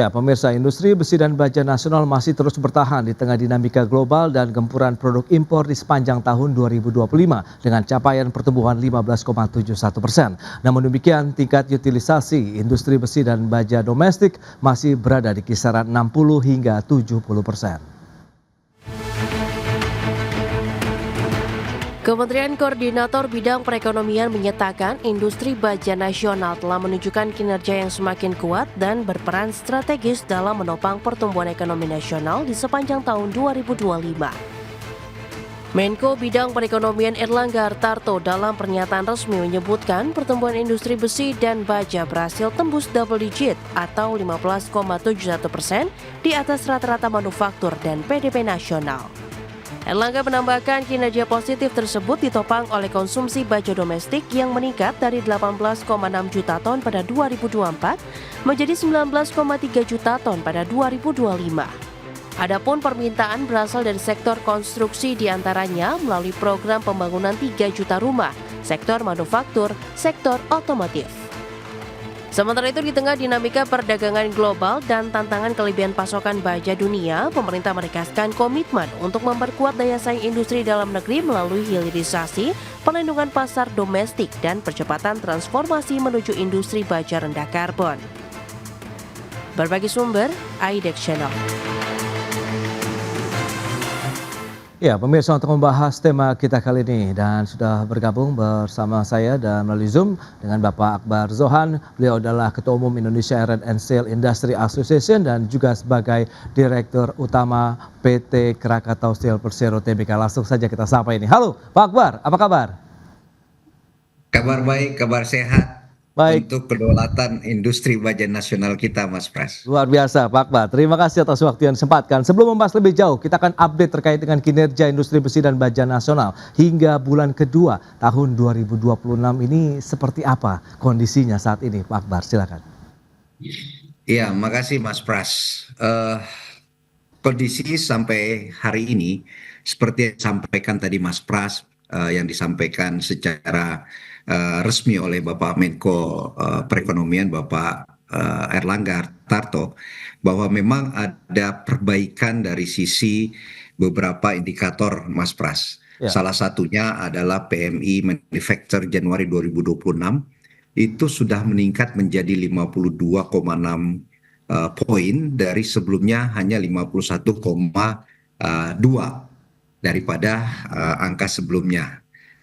Ya, pemirsa, industri besi dan baja nasional masih terus bertahan di tengah dinamika global dan gempuran produk impor di sepanjang tahun 2025 dengan capaian pertumbuhan 15,71%. Namun demikian, tingkat utilisasi industri besi dan baja domestik masih berada di kisaran 60 hingga 70%. Kementerian Koordinator Bidang Perekonomian menyatakan industri baja nasional telah menunjukkan kinerja yang semakin kuat dan berperan strategis dalam menopang pertumbuhan ekonomi nasional di sepanjang tahun 2025. Menko Bidang Perekonomian Erlangga Hartarto dalam pernyataan resmi menyebutkan pertumbuhan industri besi dan baja berhasil tembus double digit atau 15,71% di atas rata-rata manufaktur dan PDB nasional. Erlangga menambahkan kinerja positif tersebut ditopang oleh konsumsi baja domestik yang meningkat dari 18,6 juta ton pada 2024 menjadi 19,3 juta ton pada 2025. Adapun permintaan berasal dari sektor konstruksi diantaranya melalui program pembangunan 3 juta rumah, sektor manufaktur, sektor otomotif. Sementara itu di tengah dinamika perdagangan global dan tantangan kelebihan pasokan baja dunia, pemerintah menegaskan komitmen untuk memperkuat daya saing industri dalam negeri melalui hilirisasi, perlindungan pasar domestik, dan percepatan transformasi menuju industri baja rendah karbon. Berbagi sumber, IDEX Channel. Ya, pemirsa, untuk membahas tema kita kali ini dan sudah bergabung bersama saya dan melalui Zoom dengan Bapak Akbar Zohan. Beliau adalah Ketua Umum Indonesia Iron and Steel Industry Association dan juga sebagai Direktur Utama PT Krakatau Steel Persero Tbk. Langsung saja kita sapa ini. Halo, Pak Akbar, apa kabar? Kabar baik, kabar sehat. Baik. Untuk kedaulatan industri baja nasional kita, Mas Pras. Luar biasa, Pak Akbar. Terima kasih atas waktu yang disempatkan. Sebelum membahas lebih jauh, kita akan update terkait dengan kinerja industri besi dan baja nasional hingga bulan kedua tahun 2026 ini seperti apa kondisinya saat ini, Pak Akbar? Silakan. Iya, makasih Mas Pras. Kondisi sampai hari ini seperti yang disampaikan tadi Mas Pras, yang disampaikan secara resmi oleh Bapak Menko Perekonomian Bapak Erlangga Hartarto, bahwa memang ada perbaikan dari sisi beberapa indikator Mas Pras. Ya. Salah satunya adalah PMI Manufacture Januari 2026 itu sudah meningkat menjadi 52,6 poin dari sebelumnya hanya 51,2 daripada angka sebelumnya.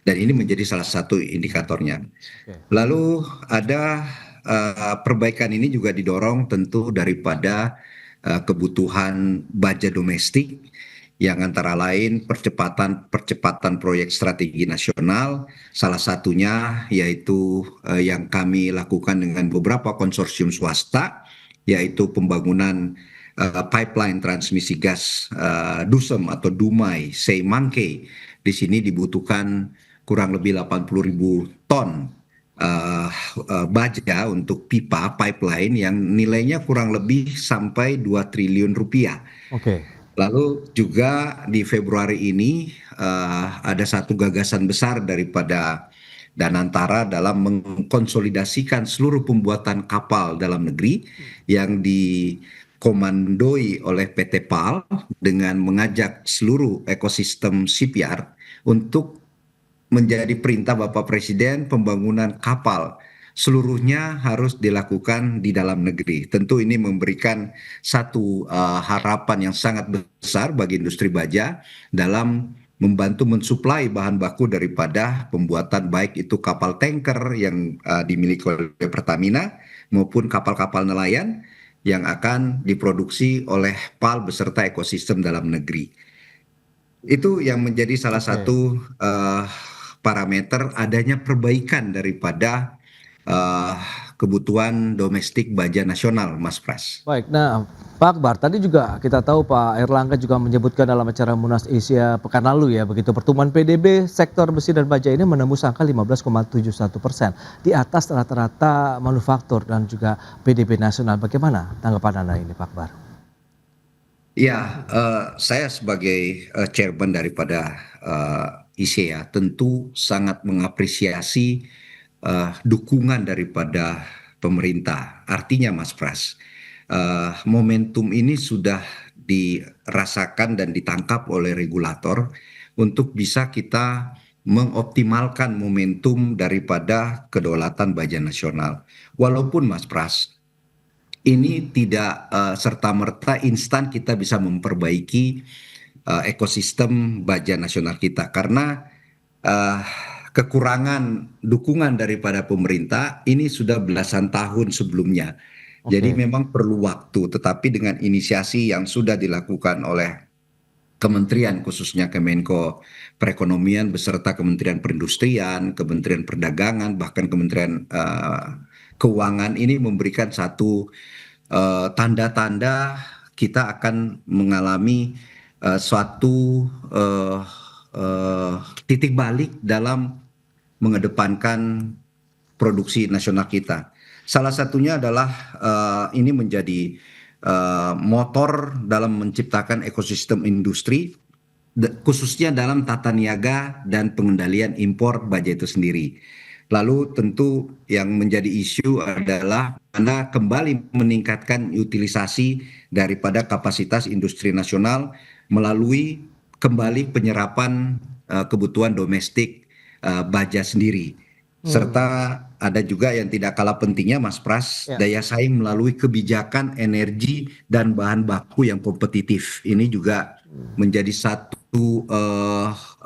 Dan ini menjadi salah satu indikatornya. Lalu ada perbaikan ini juga didorong tentu daripada kebutuhan baja domestik yang antara lain percepatan proyek strategi nasional, salah satunya yaitu yang kami lakukan dengan beberapa konsorsium swasta, yaitu pembangunan pipeline transmisi gas Dusem atau Dumai Seimangke. Di sini dibutuhkan kurang lebih 80.000 ton baja untuk pipa pipeline yang nilainya kurang lebih sampai 2 triliun rupiah. Oke. Lalu juga di Februari ini ada satu gagasan besar daripada Danantara dalam mengkonsolidasikan seluruh pembuatan kapal dalam negeri yang dikomandoi oleh PT PAL dengan mengajak seluruh ekosistem shipyard untuk menjadi perintah Bapak Presiden pembangunan kapal seluruhnya harus dilakukan di dalam negeri. Tentu ini memberikan satu harapan yang sangat besar bagi industri baja dalam membantu mensuplai bahan baku daripada pembuatan baik itu kapal tanker yang dimiliki oleh Pertamina maupun kapal-kapal nelayan yang akan diproduksi oleh PAL beserta ekosistem dalam negeri. Itu yang menjadi salah satu parameter adanya perbaikan daripada kebutuhan domestik baja nasional, Mas Pras. Baik, nah Pak Akbar, tadi juga kita tahu Pak Erlangga juga menyebutkan dalam acara Munas Asia pekan lalu ya, begitu pertumbuhan PDB sektor besi dan baja ini menembus angka 15,71% di atas rata-rata manufaktur dan juga PDB nasional. Bagaimana tanggapan Anda ini, Pak Akbar? Ya, saya sebagai chairman daripada ISEA tentu sangat mengapresiasi dukungan daripada pemerintah. Artinya Mas Pras, momentum ini sudah dirasakan dan ditangkap oleh regulator untuk bisa kita mengoptimalkan momentum daripada kedaulatan baja nasional. Walaupun Mas Pras, ini tidak serta-merta instan kita bisa memperbaiki ekosistem baja nasional kita karena eh, kekurangan dukungan daripada pemerintah ini sudah belasan tahun sebelumnya. Jadi Oke. memang perlu waktu, tetapi dengan inisiasi yang sudah dilakukan oleh kementerian khususnya Kemenko Perekonomian beserta Kementerian Perindustrian, Kementerian Perdagangan, bahkan Kementerian Keuangan ini memberikan satu tanda-tanda kita akan mengalami suatu titik balik dalam mengedepankan produksi nasional kita. Salah satunya adalah ini menjadi motor dalam menciptakan ekosistem industri, khususnya dalam tata niaga dan pengendalian impor baja itu sendiri. Lalu tentu yang menjadi isu adalah mana kembali meningkatkan utilisasi daripada kapasitas industri nasional melalui kembali penyerapan kebutuhan domestik baja sendiri. Hmm. Serta ada juga yang tidak kalah pentingnya Mas Pras, Ya. daya saing melalui kebijakan energi dan bahan baku yang kompetitif. Ini juga menjadi satu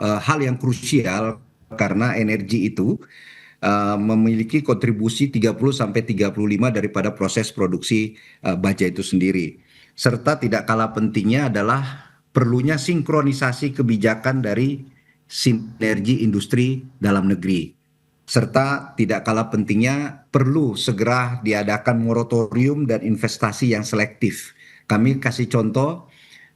hal yang krusial karena energi itu memiliki kontribusi 30-35 daripada proses produksi baja itu sendiri. Serta tidak kalah pentingnya adalah perlunya sinkronisasi kebijakan dari sinergi industri dalam negeri. Serta tidak kalah pentingnya perlu segera diadakan moratorium dan investasi yang selektif. Kami kasih contoh,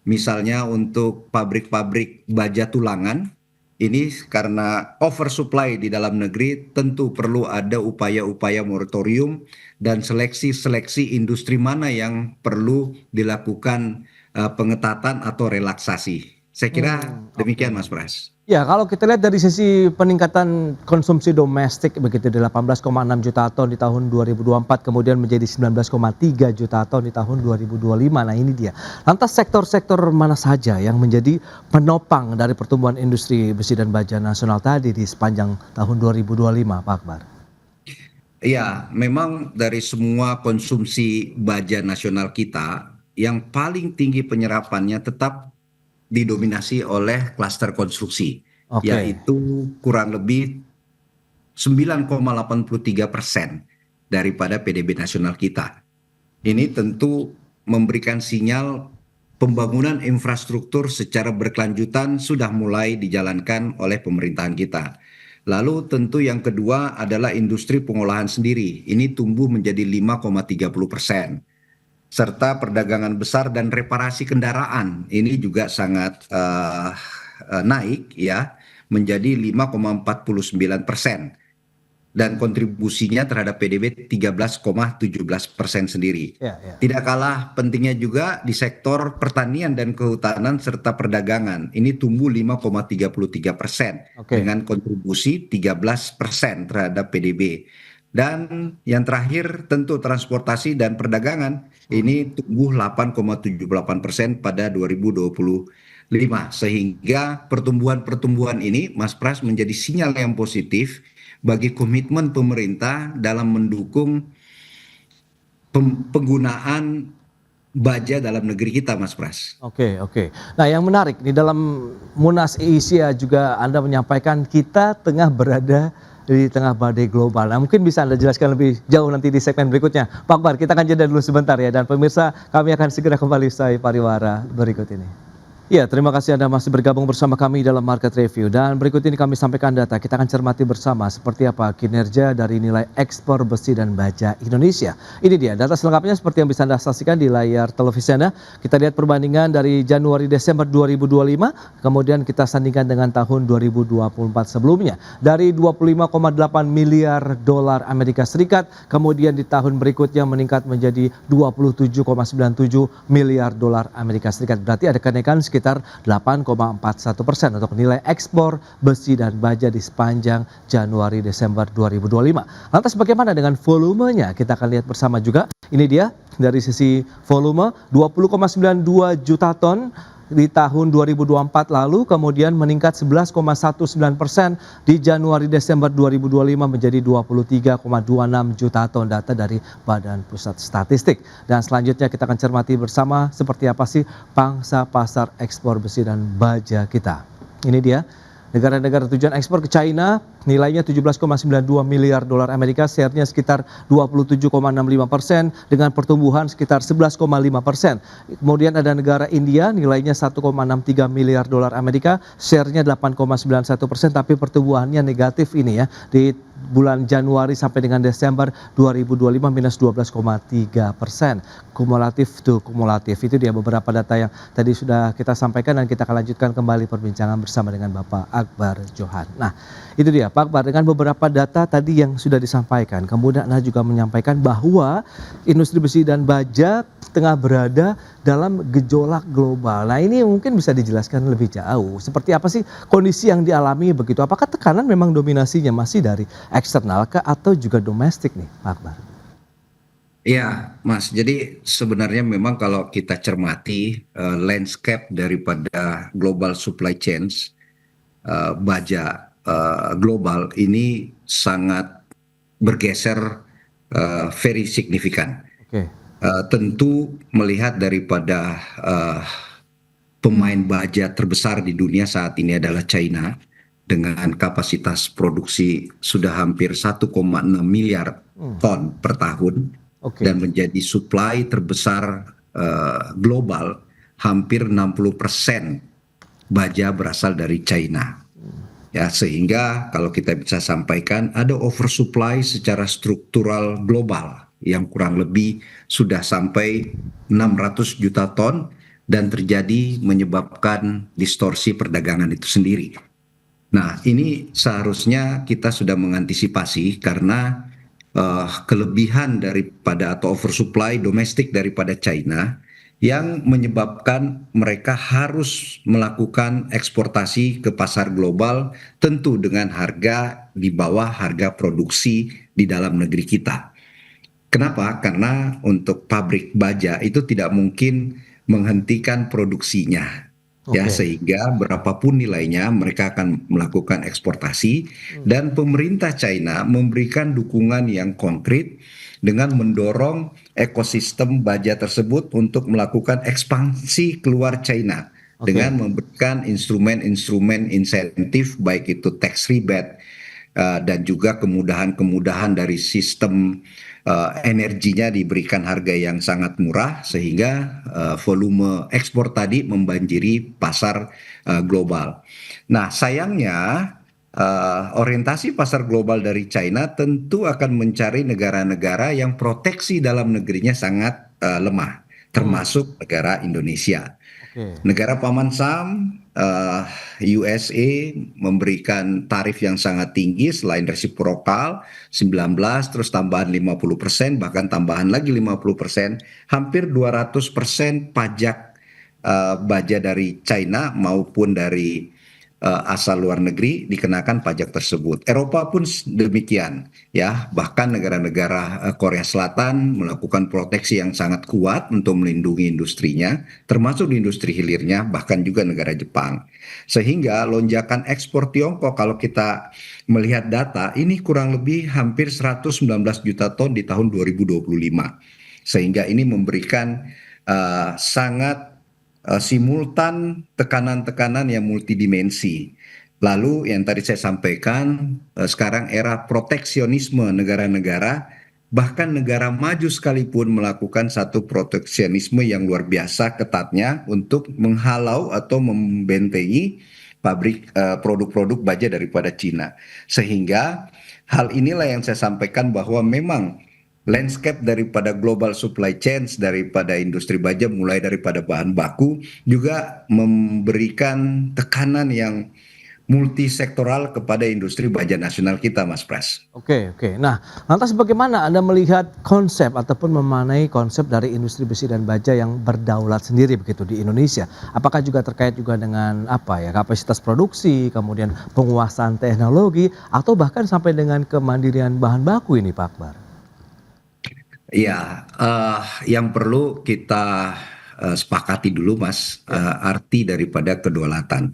misalnya untuk pabrik-pabrik baja tulangan, ini karena oversupply di dalam negeri tentu perlu ada upaya-upaya moratorium dan seleksi-seleksi industri mana yang perlu dilakukan pengetatan atau relaksasi. Saya kira Oke. demikian Mas Pras. Ya, kalau kita lihat dari sisi peningkatan konsumsi domestik begitu dari 18,6 juta ton di tahun 2024 kemudian menjadi 19,3 juta ton di tahun 2025. Nah, ini dia. Lantas sektor-sektor mana saja yang menjadi penopang dari pertumbuhan industri besi dan baja nasional tadi di sepanjang tahun 2025, Pak Akbar? Iya, memang dari semua konsumsi baja nasional kita, yang paling tinggi penyerapannya tetap didominasi oleh klaster konstruksi, Oke. yaitu kurang lebih 9,83% daripada PDB nasional kita. Ini tentu memberikan sinyal pembangunan infrastruktur secara berkelanjutan sudah mulai dijalankan oleh pemerintahan kita. Lalu tentu yang kedua adalah industri pengolahan sendiri. Ini tumbuh menjadi 5,30%. Serta perdagangan besar dan reparasi kendaraan ini juga sangat naik ya menjadi 5,49% dan kontribusinya terhadap PDB 13,17% sendiri. Ya, ya. Tidak kalah pentingnya juga di sektor pertanian dan kehutanan serta perdagangan. Ini tumbuh 5,33% Oke. dengan kontribusi 13% terhadap PDB. Dan yang terakhir tentu transportasi dan perdagangan ini tumbuh 8,78% pada 2025. Sehingga pertumbuhan-pertumbuhan ini Mas Pras menjadi sinyal yang positif bagi komitmen pemerintah dalam mendukung penggunaan baja dalam negeri kita, Mas Pras. Oke, oke. Nah, yang menarik di dalam Munas Asia juga Anda menyampaikan kita tengah berada di tengah badai global. Nah, mungkin bisa Anda jelaskan lebih jauh nanti di segmen berikutnya. Pak Akbar, kita akan jeda dulu sebentar ya. Dan pemirsa, kami akan segera kembali usai pariwara berikut ini. Ya, terima kasih Anda masih bergabung bersama kami dalam Market Review. Dan berikut ini kami sampaikan data, kita akan cermati bersama seperti apa kinerja dari nilai ekspor besi dan baja Indonesia. Ini dia, data selengkapnya seperti yang bisa Anda saksikan di layar televisi Anda. Kita lihat perbandingan dari Januari-Desember 2025, kemudian kita sandingkan dengan tahun 2024 sebelumnya. Dari 25,8 miliar dolar Amerika Serikat, kemudian di tahun berikutnya meningkat menjadi 27,97 miliar dolar Amerika Serikat. Berarti ada kenaikan sekitar sekitar 8,41% untuk nilai ekspor besi dan baja di sepanjang Januari-Desember 2025. Lantas bagaimana dengan volumenya? Kita akan lihat bersama juga. Ini dia dari sisi volume 20,92 juta ton di tahun 2024 lalu, kemudian meningkat 11,19% di Januari-Desember 2025 menjadi 23,26 juta ton, data dari Badan Pusat Statistik. Dan selanjutnya kita akan cermati bersama seperti apa sih pangsa pasar ekspor besi dan baja kita. Ini dia. Negara-negara tujuan ekspor ke China nilainya 17,92 miliar dolar Amerika, share-nya sekitar 27,65% dengan pertumbuhan sekitar 11,5%. Kemudian ada negara India nilainya 1,63 miliar dolar Amerika, share-nya 8,91% tapi pertumbuhannya negatif ini ya di bulan Januari sampai dengan Desember 2025 minus 12,3%. Kumulatif to kumulatif, itu dia beberapa data yang tadi sudah kita sampaikan dan kita akan lanjutkan kembali perbincangan bersama dengan Bapak Akbar Johan. Nah, itu dia Pak Akbar, dengan beberapa data tadi yang sudah disampaikan, kemudian Anda juga menyampaikan bahwa industri besi dan baja tengah berada dalam gejolak global. Nah, ini mungkin bisa dijelaskan lebih jauh. Seperti apa sih kondisi yang dialami begitu? Apakah tekanan memang dominasinya masih dari eksternal kah atau juga domestik nih Pak Akbar? Ya, Mas. Jadi sebenarnya memang kalau kita cermati landscape daripada global supply chains baja global ini sangat bergeser very signifikan. Oke. Tentu melihat daripada pemain baja terbesar di dunia saat ini adalah China dengan kapasitas produksi sudah hampir 1,6 miliar ton per tahun. Oke. Dan menjadi supply terbesar global, hampir 60% baja berasal dari China. Ya, sehingga kalau kita bisa sampaikan ada oversupply secara struktural global yang kurang lebih sudah sampai 600 juta ton dan terjadi menyebabkan distorsi perdagangan itu sendiri. Nah, ini seharusnya kita sudah mengantisipasi karena kelebihan daripada atau oversupply domestik daripada China yang menyebabkan mereka harus melakukan eksportasi ke pasar global tentu dengan harga di bawah harga produksi di dalam negeri kita. Kenapa? Karena untuk pabrik baja itu tidak mungkin menghentikan produksinya. Ya, sehingga berapapun nilainya mereka akan melakukan eksportasi dan pemerintah China memberikan dukungan yang konkret dengan mendorong ekosistem baja tersebut untuk melakukan ekspansi keluar China dengan memberikan instrumen-instrumen insentif baik itu tax rebate dan juga kemudahan-kemudahan dari sistem energinya diberikan harga yang sangat murah sehingga volume ekspor tadi membanjiri pasar global. Nah, sayangnya orientasi pasar global dari China tentu akan mencari negara-negara yang proteksi dalam negerinya sangat lemah, termasuk negara Indonesia. Negara Paman Sam, USA memberikan tarif yang sangat tinggi selain resiprokal 19 terus tambahan 50%, bahkan tambahan lagi 50%, hampir 200% pajak baja dari China maupun dari asal luar negeri dikenakan pajak tersebut. Eropa pun demikian, ya, bahkan negara-negara Korea Selatan melakukan proteksi yang sangat kuat untuk melindungi industrinya, termasuk di industri hilirnya, bahkan juga negara Jepang. Sehingga lonjakan ekspor Tiongkok kalau kita melihat data ini kurang lebih hampir 119 juta ton di tahun 2025. Sehingga ini memberikan sangat simultan tekanan-tekanan yang multidimensi. Lalu yang tadi saya sampaikan, sekarang era proteksionisme negara-negara, bahkan negara maju sekalipun melakukan satu proteksionisme yang luar biasa ketatnya untuk menghalau atau membentengi pabrik produk-produk baja daripada Cina. Sehingga hal inilah yang saya sampaikan bahwa memang landscape daripada global supply chains daripada industri baja mulai daripada bahan baku juga memberikan tekanan yang multisektoral kepada industri baja nasional kita, Mas Pras. Oke, oke. Nah, lantas bagaimana Anda melihat konsep ataupun memaknai konsep dari industri besi dan baja yang berdaulat sendiri begitu di Indonesia? Apakah juga terkait juga dengan apa ya, kapasitas produksi, kemudian penguasaan teknologi, atau bahkan sampai dengan kemandirian bahan baku ini, Pak Akbar? Iya, yang perlu kita sepakati dulu, Mas, arti daripada kedaulatan.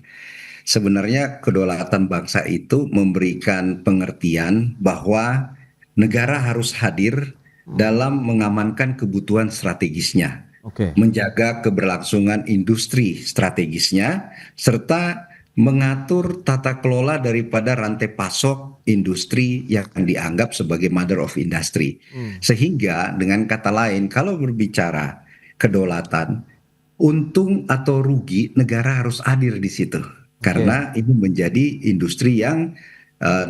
Sebenarnya kedaulatan bangsa itu memberikan pengertian bahwa negara harus hadir dalam mengamankan kebutuhan strategisnya, Oke, menjaga keberlangsungan industri strategisnya, serta mengatur tata kelola daripada rantai pasok industri yang dianggap sebagai mother of industry. Sehingga dengan kata lain, kalau berbicara kedaulatan, untung atau rugi negara harus hadir di situ. oke. Karena ini menjadi industri yang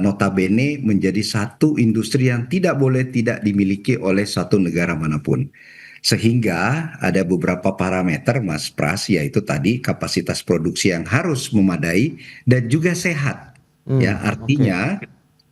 notabene menjadi satu industri yang tidak boleh tidak dimiliki oleh satu negara manapun. Sehingga ada beberapa parameter, Mas Pras, yaitu tadi kapasitas produksi yang harus memadai dan juga sehat. Ya, Oke. artinya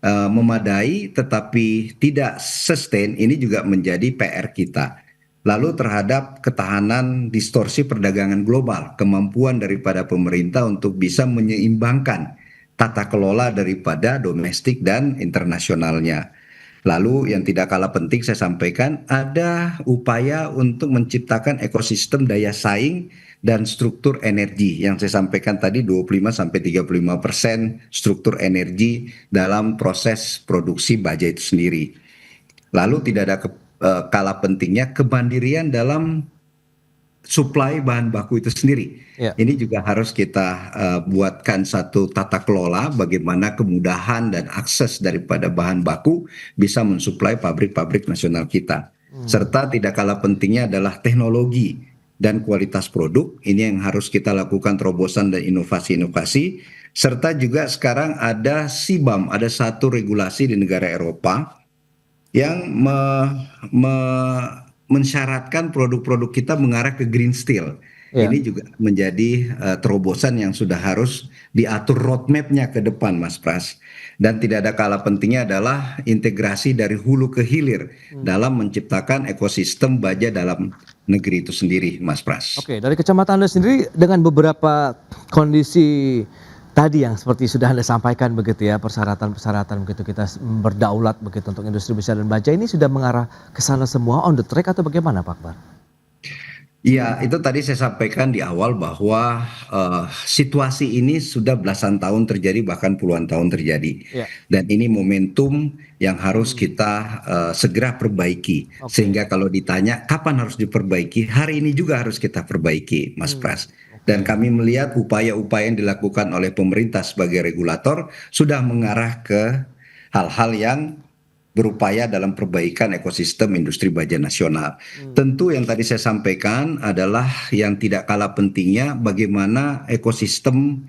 memadai tetapi tidak sustain ini juga menjadi PR kita. Lalu terhadap ketahanan distorsi perdagangan global, kemampuan daripada pemerintah untuk bisa menyeimbangkan tata kelola daripada domestik dan internasionalnya. Lalu yang tidak kalah penting saya sampaikan ada upaya untuk menciptakan ekosistem daya saing dan struktur energi yang saya sampaikan tadi 25-35% struktur energi dalam proses produksi baja itu sendiri. Lalu tidak ada kalah pentingnya kemandirian dalam supply bahan baku itu sendiri. Ya. Ini juga harus kita buatkan satu tata kelola bagaimana kemudahan dan akses daripada bahan baku bisa mensuplai pabrik-pabrik nasional kita. Serta tidak kalah pentingnya adalah teknologi dan kualitas produk. Ini yang harus kita lakukan terobosan dan inovasi-inovasi. Serta juga sekarang ada CBAM, ada satu regulasi di negara Eropa yang mensyaratkan produk-produk kita mengarah ke green steel. Ya. Ini juga menjadi terobosan yang sudah harus diatur roadmap-nya ke depan, Mas Pras. Dan tidak ada kalah pentingnya adalah integrasi dari hulu ke hilir dalam menciptakan ekosistem baja dalam negeri itu sendiri, Mas Pras. Oke, dari kacamata Anda sendiri dengan beberapa kondisi tadi yang seperti sudah Anda sampaikan begitu ya, persyaratan-persyaratan begitu kita berdaulat begitu untuk industri besar dan baja ini sudah mengarah ke sana semua on the track atau bagaimana Pak Akbar? Iya, itu tadi saya sampaikan di awal bahwa situasi ini sudah belasan tahun terjadi, bahkan puluhan tahun terjadi. Ya. Dan ini momentum yang harus kita segera perbaiki. Oke. Sehingga kalau ditanya kapan harus diperbaiki, hari ini juga harus kita perbaiki, Mas Pras. Dan kami melihat upaya-upaya yang dilakukan oleh pemerintah sebagai regulator sudah mengarah ke hal-hal yang berupaya dalam perbaikan ekosistem industri baja nasional. Tentu yang tadi saya sampaikan adalah yang tidak kalah pentingnya bagaimana ekosistem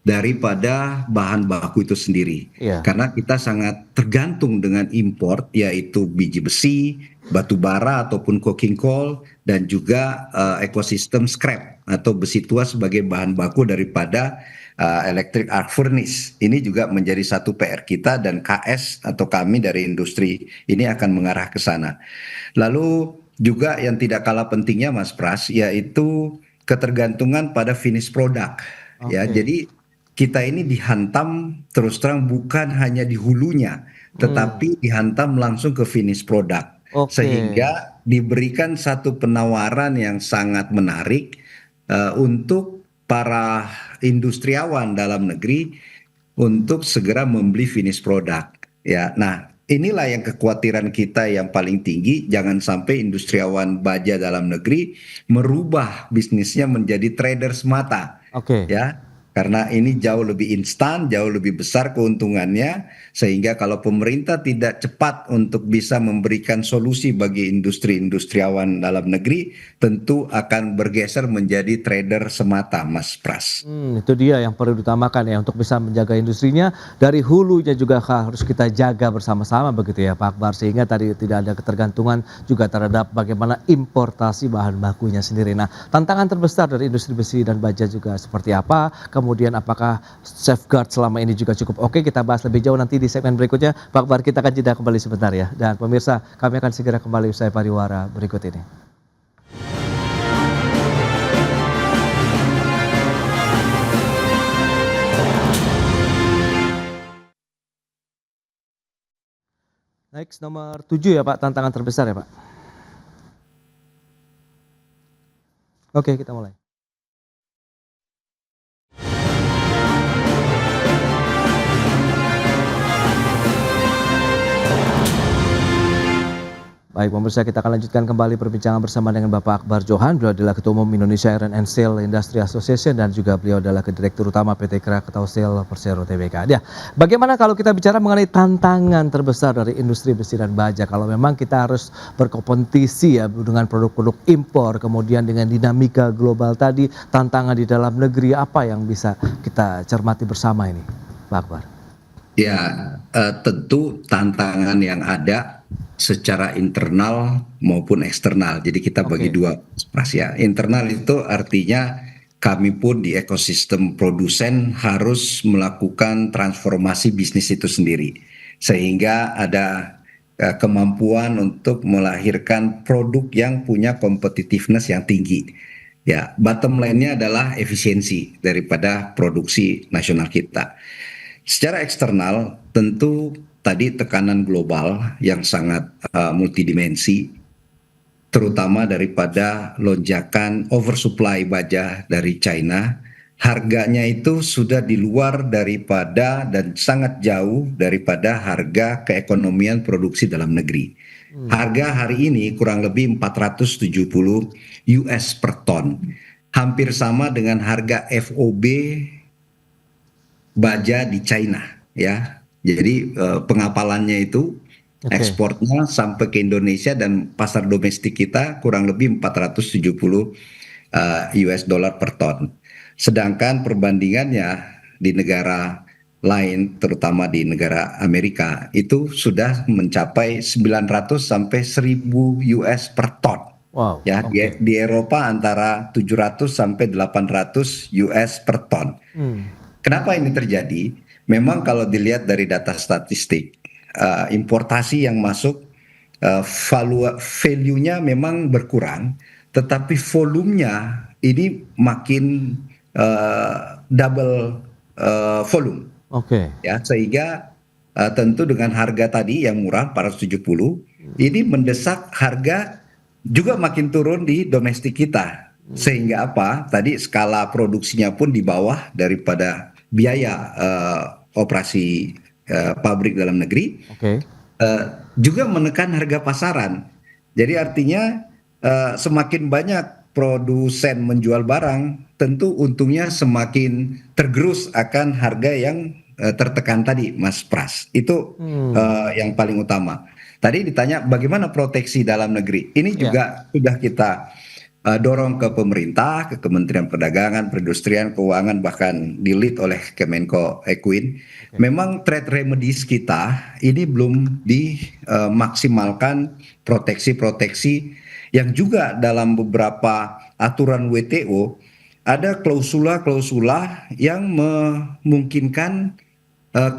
daripada bahan baku itu sendiri. Iya. Karena kita sangat tergantung dengan import, yaitu biji besi, batu bara ataupun coking coal, dan juga ekosistem scrap atau besi tua sebagai bahan baku daripada electric arc furnace. Ini juga menjadi satu PR kita dan KS atau kami dari industri ini akan mengarah ke sana. Lalu juga yang tidak kalah pentingnya, Mas Pras, yaitu ketergantungan pada finish product. Ya, Oke. jadi kita ini dihantam terus terang bukan hanya di hulunya, tetapi dihantam langsung ke finish product. Oke. Sehingga diberikan satu penawaran yang sangat menarik untuk para industriawan dalam negeri untuk segera membeli finish product. Ya, nah inilah yang kekhawatiran kita yang paling tinggi, jangan sampai industriawan baja dalam negeri merubah bisnisnya menjadi trader semata. Oke. Ya, karena ini jauh lebih instan, jauh lebih besar keuntungannya, sehingga kalau pemerintah tidak cepat untuk bisa memberikan solusi bagi industri-industriawan dalam negeri, tentu akan bergeser menjadi trader semata, Mas Pras. Itu dia yang perlu diutamakan ya untuk bisa menjaga industrinya dari hulunya juga harus kita jaga bersama-sama begitu ya Pak Akbar, sehingga tadi tidak ada ketergantungan juga terhadap bagaimana importasi bahan bakunya sendiri. Nah, tantangan terbesar dari industri besi dan baja juga seperti apa? kemudian apakah safeguard selama ini juga cukup oke, kita bahas lebih jauh nanti di segmen berikutnya. Pak Akbar, kita akan jeda kembali sebentar ya. Dan pemirsa, kami akan segera kembali usai pariwara berikut ini. Next nomor 7 ya Pak, tantangan terbesar ya Pak. Oke, kita mulai. Baik pemirsa, kita akan lanjutkan kembali perbincangan bersama dengan Bapak Akbar Johan. Beliau adalah Ketua Umum Indonesia Iron and Steel Industry Association dan juga beliau adalah Direktur Utama PT Krakatau Steel Persero Tbk. Ya, bagaimana kalau kita bicara mengenai tantangan terbesar dari industri besi dan baja? Kalau memang kita harus berkompetisi ya dengan produk-produk impor, kemudian dengan dinamika global tadi, tantangan di dalam negeri, apa yang bisa kita cermati bersama ini, Pak Akbar? Ya, tentu tantangan yang ada secara internal maupun eksternal. Jadi kita bagi dua, Mas ya. Internal itu artinya kami pun di ekosistem produsen harus melakukan transformasi bisnis itu sendiri. Sehingga ada kemampuan untuk melahirkan produk yang punya competitiveness yang tinggi. Ya, bottom line-nya adalah efisiensi daripada produksi nasional kita. Secara eksternal tentu tadi tekanan global yang sangat multidimensi, terutama daripada lonjakan oversupply baja dari China. Harganya itu sudah di luar daripada dan sangat jauh daripada harga keekonomian produksi dalam negeri. Harga hari ini kurang lebih 470 US per ton. Hampir sama dengan harga FOB baja di China ya. Jadi pengapalannya itu ekspornya sampai ke Indonesia dan pasar domestik kita kurang lebih 470 US dollar per ton. Sedangkan perbandingannya di negara lain terutama di negara Amerika itu sudah mencapai 900 sampai 1000 US per ton. Wow, ya, di Eropa antara 700 sampai 800 US per ton. Kenapa ini terjadi? Memang kalau dilihat dari data statistik, importasi yang masuk value-nya memang berkurang, tetapi volumenya ini makin double volume. Ya, sehingga tentu dengan harga tadi yang murah 470, ini mendesak harga juga makin turun di domestik kita. Sehingga apa? Tadi skala produksinya pun di bawah daripada biaya operasi pabrik dalam negeri, juga menekan harga pasaran. Jadi artinya semakin banyak produsen menjual barang, tentu untungnya semakin tergerus akan harga yang tertekan tadi, Mas Pras. Itu yang paling utama. Tadi ditanya bagaimana proteksi dalam negeri. Ini juga sudah kita dorong ke pemerintah, ke Kementerian Perdagangan, Perindustrian, Keuangan, bahkan di-lead oleh Kemenko Equin. Memang trade remedies kita ini belum dimaksimalkan proteksi-proteksi yang juga dalam beberapa aturan WTO ada klausula-klausula yang memungkinkan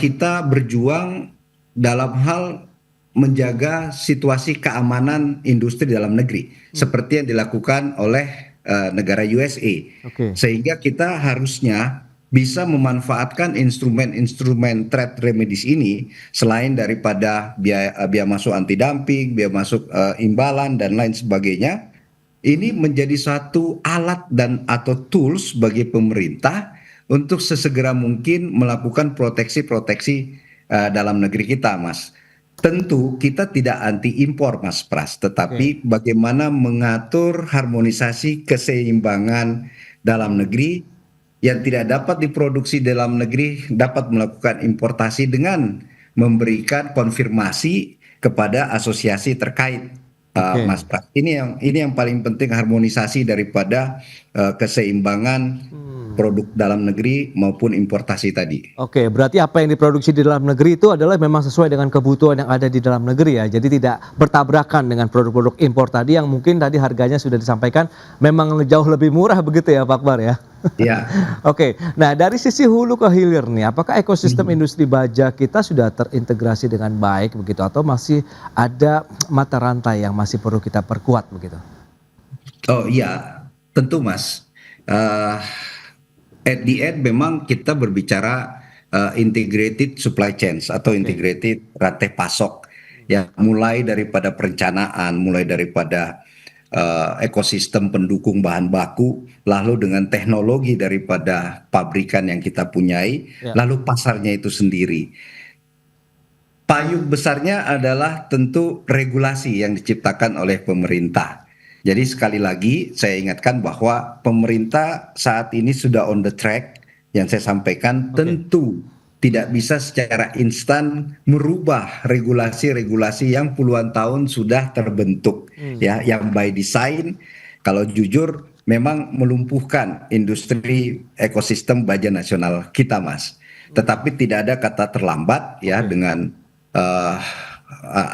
kita berjuang dalam hal menjaga situasi keamanan industri dalam negeri seperti yang dilakukan oleh negara USA. Sehingga kita harusnya bisa memanfaatkan instrumen-instrumen trade remedies ini selain daripada biaya masuk anti dumping, biaya masuk imbalan dan lain sebagainya. Ini menjadi satu alat dan atau tools bagi pemerintah untuk sesegera mungkin melakukan proteksi-proteksi dalam negeri kita, Mas. Tentu kita tidak anti impor, Mas Pras, tetapi bagaimana mengatur harmonisasi keseimbangan dalam negeri yang tidak dapat diproduksi dalam negeri dapat melakukan importasi dengan memberikan konfirmasi kepada asosiasi terkait, Mas Pras. Ini yang paling penting, harmonisasi daripada keseimbangan produk dalam negeri maupun importasi tadi. Oke, berarti apa yang diproduksi di dalam negeri itu adalah memang sesuai dengan kebutuhan yang ada di dalam negeri ya. Jadi tidak bertabrakan dengan produk-produk impor tadi yang mungkin tadi harganya sudah disampaikan memang jauh lebih murah begitu ya Pak Akbar ya. Ya. Oke, nah dari sisi hulu ke hilir nih, apakah ekosistem industri baja kita sudah terintegrasi dengan baik begitu atau masih ada mata rantai yang masih perlu kita perkuat begitu? Oh iya, tentu Mas. At the end memang kita berbicara integrated supply chains atau integrated rantai pasok ya, mulai daripada perencanaan, mulai daripada ekosistem pendukung bahan baku, lalu dengan teknologi daripada pabrikan yang kita punyai, Ya. lalu pasarnya itu sendiri. Payung besarnya adalah tentu regulasi yang diciptakan oleh pemerintah. Jadi sekali lagi saya ingatkan bahwa pemerintah saat ini sudah on the track yang saya sampaikan, tentu tidak bisa secara instan merubah regulasi-regulasi yang puluhan tahun sudah terbentuk ya, yang by design kalau jujur memang melumpuhkan industri ekosistem baja nasional kita Mas. Tetapi tidak ada kata terlambat ya, dengan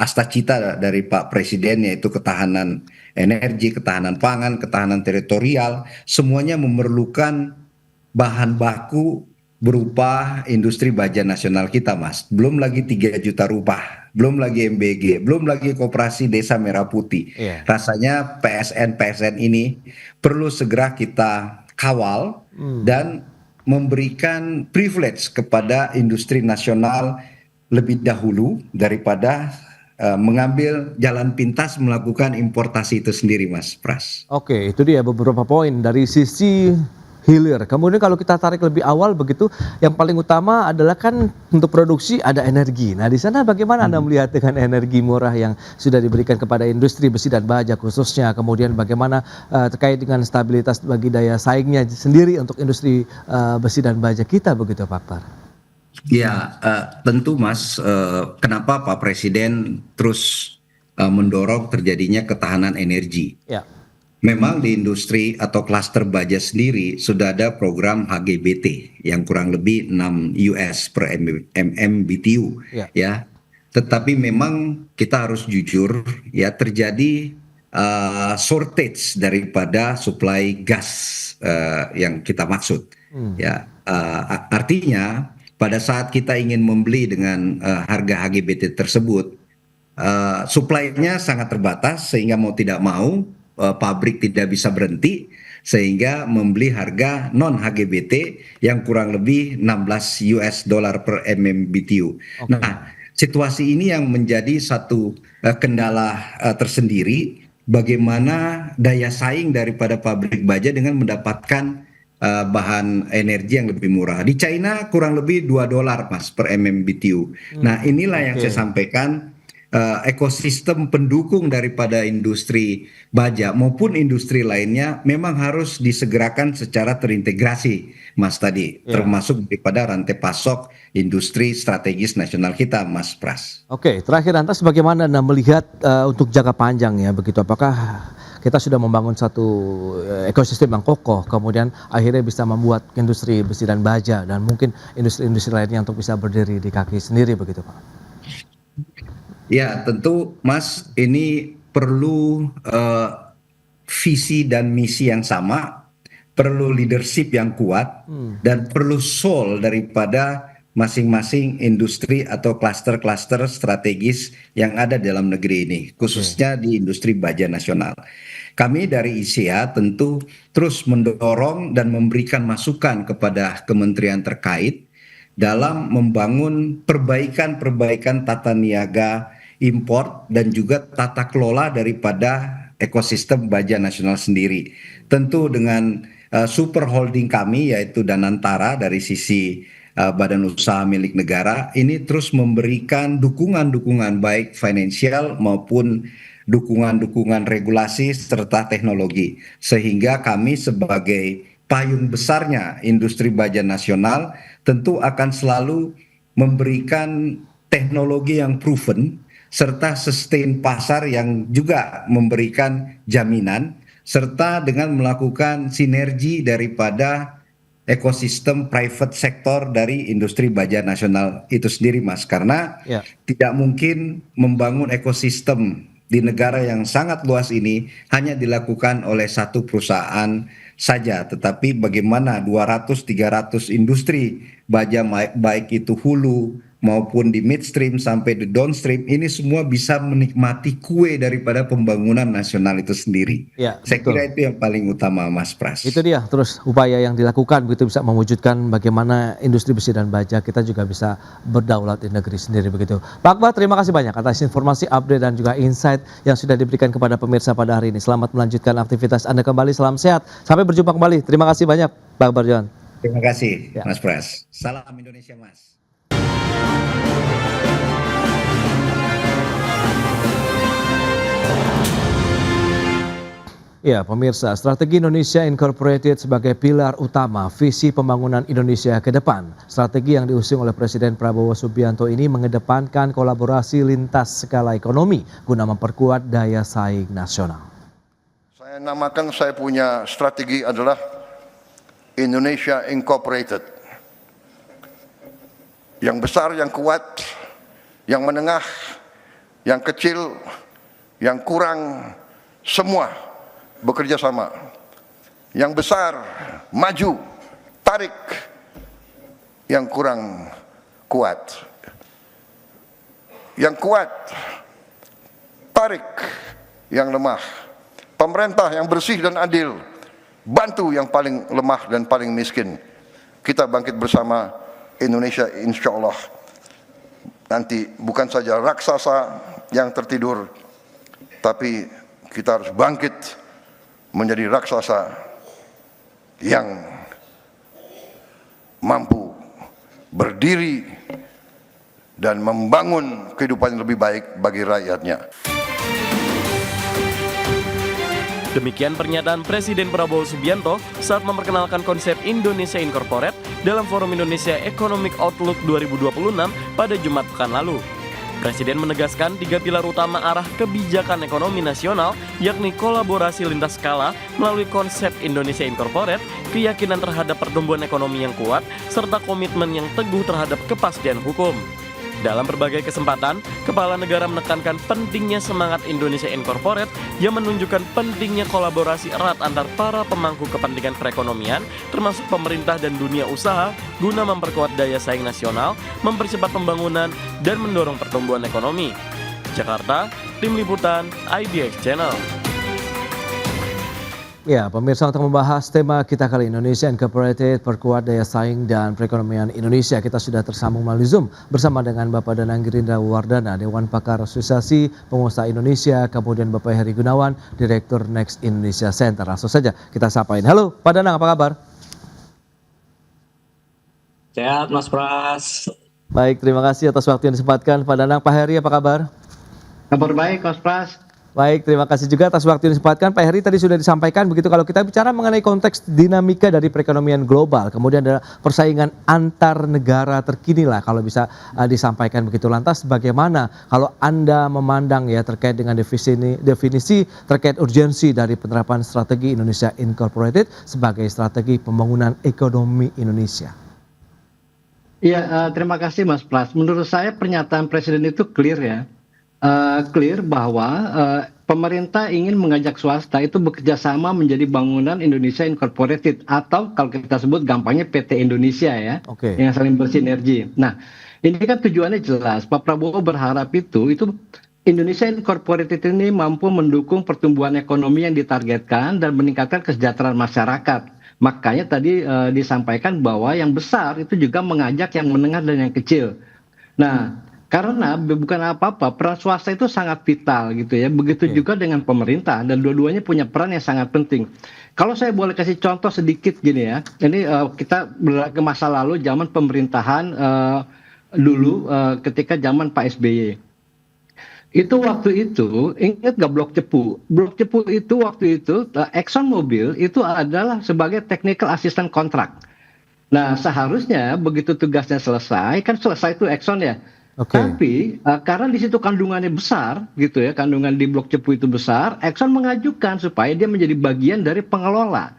astacita dari Pak Presiden, yaitu ketahanan energi, ketahanan pangan, ketahanan teritorial, semuanya memerlukan bahan baku berupa industri baja nasional kita Mas. Belum lagi 3 juta rumah, belum lagi MBG, belum lagi Koperasi Desa Merah Putih. Rasanya PSN ini perlu segera kita kawal dan memberikan privilege kepada industri nasional lebih dahulu daripada mengambil jalan pintas melakukan importasi itu sendiri Mas Pras. Oke, itu dia beberapa poin dari sisi hilir. Kemudian kalau kita tarik lebih awal begitu, yang paling utama adalah kan untuk produksi ada energi. Nah di sana bagaimana Anda melihat dengan energi murah yang sudah diberikan kepada industri besi dan baja khususnya, kemudian bagaimana terkait dengan stabilitas bagi daya saingnya sendiri untuk industri besi dan baja kita begitu Pak Akbar? Ya, tentu Mas, kenapa Pak Presiden terus mendorong terjadinya ketahanan energi. Ya. Memang di industri atau klaster baja sendiri sudah ada program HGBT yang kurang lebih 6 US per MMBTU ya. Tetapi memang kita harus jujur ya, terjadi shortage daripada supply gas yang kita maksud. Ya, artinya pada saat kita ingin membeli dengan harga HGBT tersebut, supply-nya sangat terbatas sehingga mau tidak mau pabrik tidak bisa berhenti sehingga membeli harga non HGBT yang kurang lebih 16 US dollar per MMBTU. Nah, situasi ini yang menjadi satu kendala tersendiri, bagaimana daya saing daripada pabrik baja dengan mendapatkan bahan energi yang lebih murah. Di China kurang lebih 2 dolar Mas per MMBTU. Nah, inilah yang saya sampaikan, ekosistem pendukung daripada industri baja maupun industri lainnya memang harus disegerakan secara terintegrasi Mas tadi, termasuk daripada rantai pasok industri strategis nasional kita Mas Pras. Oke, terakhir lantas bagaimana Anda melihat untuk jangka panjang ya begitu, apakah kita sudah membangun satu ekosistem yang kokoh, kemudian akhirnya bisa membuat industri besi dan baja dan mungkin industri-industri lainnya untuk bisa berdiri di kaki sendiri begitu Pak? Ya, tentu Mas, ini perlu visi dan misi yang sama, perlu leadership yang kuat, dan perlu soul daripada masing-masing industri atau klaster-klaster strategis yang ada dalam negeri ini, khususnya di industri baja nasional. Kami dari ISEA tentu terus mendorong dan memberikan masukan kepada kementerian terkait dalam membangun perbaikan-perbaikan tata niaga import dan juga tata kelola daripada ekosistem baja nasional sendiri. Tentu dengan super holding kami yaitu Danantara dari sisi badan usaha milik negara ini terus memberikan dukungan-dukungan baik finansial maupun dukungan-dukungan regulasi serta teknologi, sehingga kami sebagai payung besarnya industri baja nasional tentu akan selalu memberikan teknologi yang proven serta sustain pasar yang juga memberikan jaminan, serta dengan melakukan sinergi daripada ekosistem private sector dari industri baja nasional itu sendiri, Mas. Karena Ya, tidak mungkin membangun ekosistem di negara yang sangat luas ini hanya dilakukan oleh satu perusahaan saja, tetapi bagaimana 200-300 industri baja baik itu hulu maupun di midstream sampai di downstream ini semua bisa menikmati kue daripada pembangunan nasional itu sendiri. ya Saya kira betul. itu yang paling utama, Mas Itu Pras. dia terus upaya yang dilakukan begitu bisa mewujudkan bagaimana industri besi dan baja kita juga bisa berdaulat di negeri sendiri begitu. Pak Akbar, terima kasih banyak atas informasi, update dan juga insight yang sudah diberikan kepada pemirsa pada hari ini. Selamat melanjutkan aktivitas Anda kembali, salam sehat. Sampai berjumpa kembali. Terima kasih banyak Pak Akbar Johan. Terima kasih, Ya. Mas Pras. Salam Indonesia, Mas. Ya, pemirsa, strategi Indonesia Incorporated sebagai pilar utama visi pembangunan Indonesia ke depan. Strategi yang diusung oleh Presiden Prabowo Subianto ini mengedepankan kolaborasi lintas skala ekonomi guna memperkuat daya saing nasional. Saya namakan saya punya strategi adalah Indonesia Incorporated. Yang besar, yang kuat, yang menengah, yang kecil, yang kurang, semua bekerja sama. Yang besar, maju, tarik. Yang kurang, kuat. Yang kuat, tarik. Yang lemah. Pemerintah yang bersih dan adil, bantu yang paling lemah dan paling miskin. Kita bangkit bersama, Indonesia insya Allah nanti bukan saja raksasa yang tertidur, tapi kita harus bangkit menjadi raksasa yang mampu berdiri dan membangun kehidupan yang lebih baik bagi rakyatnya. Demikian pernyataan Presiden Prabowo Subianto saat memperkenalkan konsep Indonesia Incorporate dalam Forum Indonesia Economic Outlook 2026 pada Jumat pekan lalu. Presiden menegaskan 3 pilar utama arah kebijakan ekonomi nasional, yakni kolaborasi lintas skala melalui konsep Indonesia Incorporate, keyakinan terhadap pertumbuhan ekonomi yang kuat, serta komitmen yang teguh terhadap kepastian hukum. Dalam berbagai kesempatan, Kepala Negara menekankan pentingnya semangat Indonesia Incorporate yang menunjukkan pentingnya kolaborasi erat antar para pemangku kepentingan perekonomian, termasuk pemerintah dan dunia usaha, guna memperkuat daya saing nasional, mempercepat pembangunan, dan mendorong pertumbuhan ekonomi. Jakarta, Tim Liputan, IDX Channel. Ya, pemirsa, untuk membahas tema kita kali Indonesia Incorporated, perkuat daya saing dan perekonomian Indonesia, kita sudah tersambung melalui Zoom bersama dengan Bapak Danang Girindra Wardana, Dewan Pakar Asosiasi Pengusaha Indonesia, kemudian Bapak Heri Gunawan, Direktur Next Indonesia Center. Langsung saja kita sapain. Halo Pak Danang, apa kabar? Sehat Mas Pras. Baik, terima kasih atas waktu yang disempatkan Pak Danang. Pak Heri, apa kabar? Kabar baik Mas Pras. Baik, terima kasih juga atas waktu yang disempatkan. Pak Heri, tadi sudah disampaikan begitu, kalau kita bicara mengenai konteks dinamika dari perekonomian global, kemudian ada persaingan antar negara terkini lah kalau bisa disampaikan begitu. Lantas bagaimana kalau Anda memandang ya terkait dengan definisi terkait urgensi dari penerapan strategi Indonesia Incorporated sebagai strategi pembangunan ekonomi Indonesia? Iya, terima kasih Mas Pras. Menurut saya pernyataan Presiden itu clear ya. Clear bahwa pemerintah ingin mengajak swasta itu bekerja sama menjadi bangunan Indonesia Incorporated, atau kalau kita sebut gampangnya PT Indonesia ya, Oke. yang saling bersinergi. Nah, ini kan tujuannya jelas. Pak Prabowo berharap itu Indonesia Incorporated ini mampu mendukung pertumbuhan ekonomi yang ditargetkan dan meningkatkan kesejahteraan masyarakat. Makanya tadi disampaikan bahwa yang besar itu juga mengajak yang menengah dan yang kecil. Nah, karena bukan apa-apa, peran swasta itu sangat vital gitu ya. Begitu juga dengan pemerintah, dan dua-duanya punya peran yang sangat penting. Kalau saya boleh kasih contoh sedikit gini ya. Ini kita ke masa lalu zaman pemerintahan dulu ketika zaman Pak SBY. Itu waktu itu, ingat gak Blok Cepu? Blok Cepu itu waktu itu Exxon Mobil itu adalah sebagai technical assistant contract. Nah, seharusnya begitu tugasnya selesai, kan selesai itu Exxon ya. Oke. Tapi karena di situ kandungannya besar gitu ya, kandungan di Blok Cepu itu besar, Exxon mengajukan supaya dia menjadi bagian dari pengelola.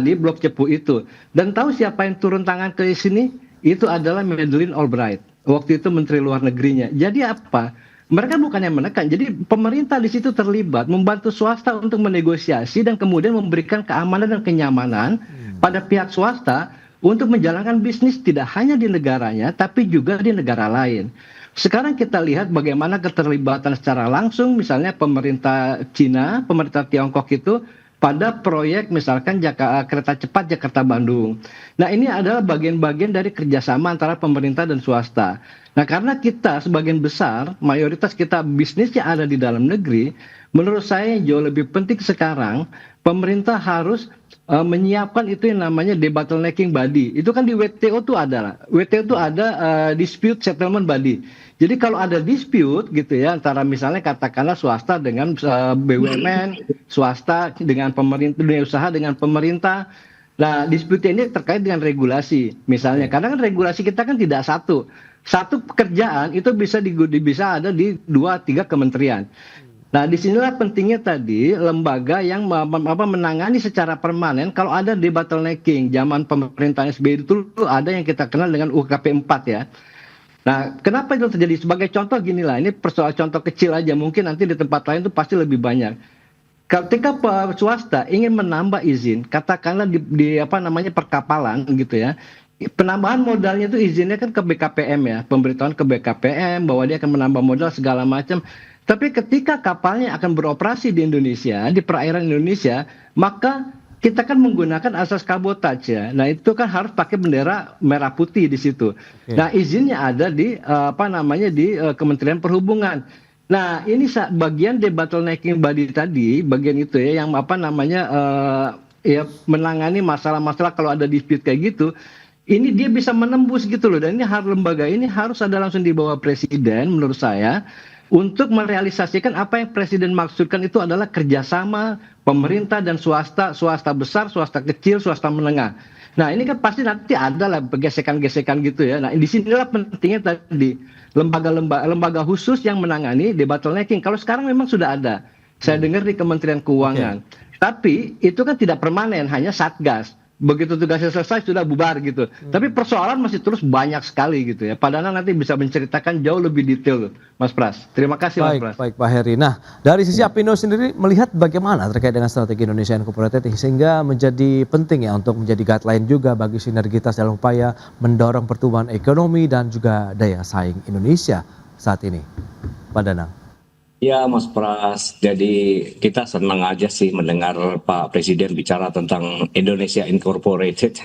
di Blok Cepu itu. Dan tahu siapa yang turun tangan ke sini? Itu adalah Madeleine Albright. Waktu itu Menteri Luar Negerinya. Jadi apa? Mereka bukannya menekan. Jadi pemerintah di situ terlibat, membantu swasta untuk menegosiasi dan kemudian memberikan keamanan dan kenyamanan pada pihak swasta untuk menjalankan bisnis tidak hanya di negaranya, tapi juga di negara lain. Sekarang kita lihat bagaimana keterlibatan secara langsung, misalnya pemerintah Cina, pemerintah Tiongkok itu pada proyek misalkan kereta cepat Jakarta-Bandung. Nah, ini adalah bagian-bagian dari kerjasama antara pemerintah dan swasta. Nah, karena kita sebagian besar, mayoritas kita bisnisnya ada di dalam negeri, menurut saya yang jauh lebih penting sekarang, pemerintah harus menyiapkan itu yang namanya debottlenecking body. Itu kan di WTO tuh ada lah. WTO tuh ada dispute settlement body. Jadi kalau ada dispute gitu ya antara misalnya katakanlah swasta dengan BUMN, swasta dengan pemerintah, dunia usaha dengan pemerintah. Nah, dispute ini terkait dengan regulasi misalnya. Karena kan regulasi kita kan tidak satu. Satu pekerjaan itu bisa ada di 2-3 kementerian. Nah, disinilah pentingnya tadi lembaga yang menangani secara permanen kalau ada debottlenecking. Zaman pemerintah SBY itu ada yang kita kenal dengan UKP 4 ya. Nah, kenapa itu terjadi? Sebagai contoh ginilah, ini persoalan contoh kecil aja, mungkin nanti di tempat lain itu pasti lebih banyak. Ketika swasta ingin menambah izin, katakanlah di perkapalan gitu ya, penambahan modalnya itu izinnya kan ke BKPM ya, pemberitahuan ke BKPM bahwa dia akan menambah modal segala macam. Tapi ketika kapalnya akan beroperasi di Indonesia, di perairan Indonesia, maka kita kan menggunakan asas kabotage ya. Nah, itu kan harus pakai bendera merah putih di situ. Okay. Nah, izinnya ada di Kementerian Perhubungan. Nah, ini bagian debottlenecking body tadi, bagian itu ya yang menangani masalah-masalah kalau ada dispute kayak gitu. Ini dia bisa menembus gitu loh, dan ini lembaga ini harus ada langsung di bawah presiden menurut saya untuk merealisasikan apa yang presiden maksudkan itu adalah kerjasama pemerintah dan swasta, swasta besar, swasta kecil, swasta menengah. Nah, ini kan pasti nanti ada lah gesekan-gesekan gitu ya. Nah, disinilah pentingnya tadi lembaga khusus yang menangani debottlenecking. Kalau sekarang memang sudah ada, saya dengar di Kementerian Keuangan. Okay. Tapi itu kan tidak permanen, hanya satgas. Begitu tugasnya selesai sudah bubar gitu. Tapi persoalan masih terus banyak sekali gitu ya. Pak Danang nanti bisa menceritakan jauh lebih detail, Mas Pras. Terima kasih, Mas Pras. Baik, Pak Heri. Nah, dari sisi Apindo sendiri melihat bagaimana terkait dengan strategi Indonesia Incorporated sehingga menjadi penting ya untuk menjadi guideline juga bagi sinergitas dalam upaya mendorong pertumbuhan ekonomi dan juga daya saing Indonesia saat ini. Pak Danang. Ya, Mas Pras, jadi kita senang aja sih mendengar Pak Presiden bicara tentang Indonesia Incorporated.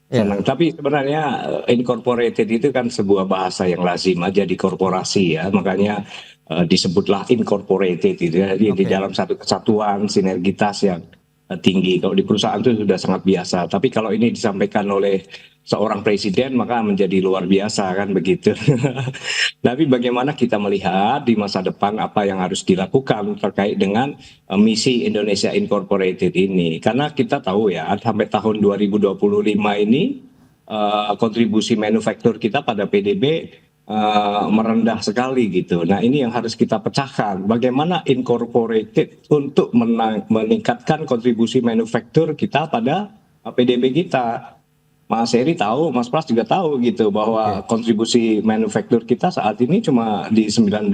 Senang. Tapi sebenarnya incorporated itu kan sebuah bahasa yang lazim aja di korporasi ya, makanya disebutlah incorporated gitu ya. Di dalam satu kesatuan sinergitas yang tinggi. Kalau di perusahaan itu sudah sangat biasa. Tapi kalau ini disampaikan oleh seorang presiden maka menjadi luar biasa kan begitu. Tapi bagaimana kita melihat di masa depan apa yang harus dilakukan terkait dengan misi Indonesia Incorporated ini. Karena kita tahu ya sampai tahun 2025 ini kontribusi manufaktur kita pada PDB merendah sekali gitu. Nah, ini yang harus kita pecahkan. Bagaimana incorporated untuk meningkatkan kontribusi manufaktur kita pada PDB kita. Mas Heri tahu, Mas Pras juga tahu gitu bahwa kontribusi manufaktur kita saat ini cuma di 19%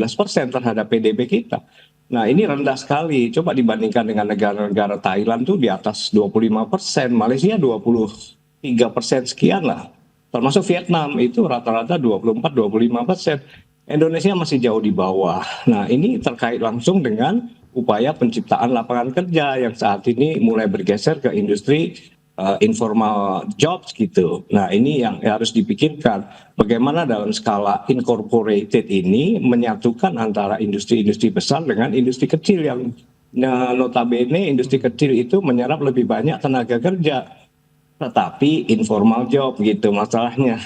terhadap PDB kita. Nah, ini rendah sekali. Coba dibandingkan dengan negara-negara Thailand tuh di atas 25%, Malaysia 23% sekian lah. Termasuk Vietnam itu rata-rata 24-25%. Indonesia masih jauh di bawah. Nah, ini terkait langsung dengan upaya penciptaan lapangan kerja yang saat ini mulai bergeser ke industri informal jobs gitu. Nah, ini yang harus dipikirkan. Bagaimana dalam skala incorporated ini menyatukan antara industri-industri besar dengan industri kecil yang notabene industri kecil itu menyerap lebih banyak tenaga kerja. Tetapi informal job gitu masalahnya.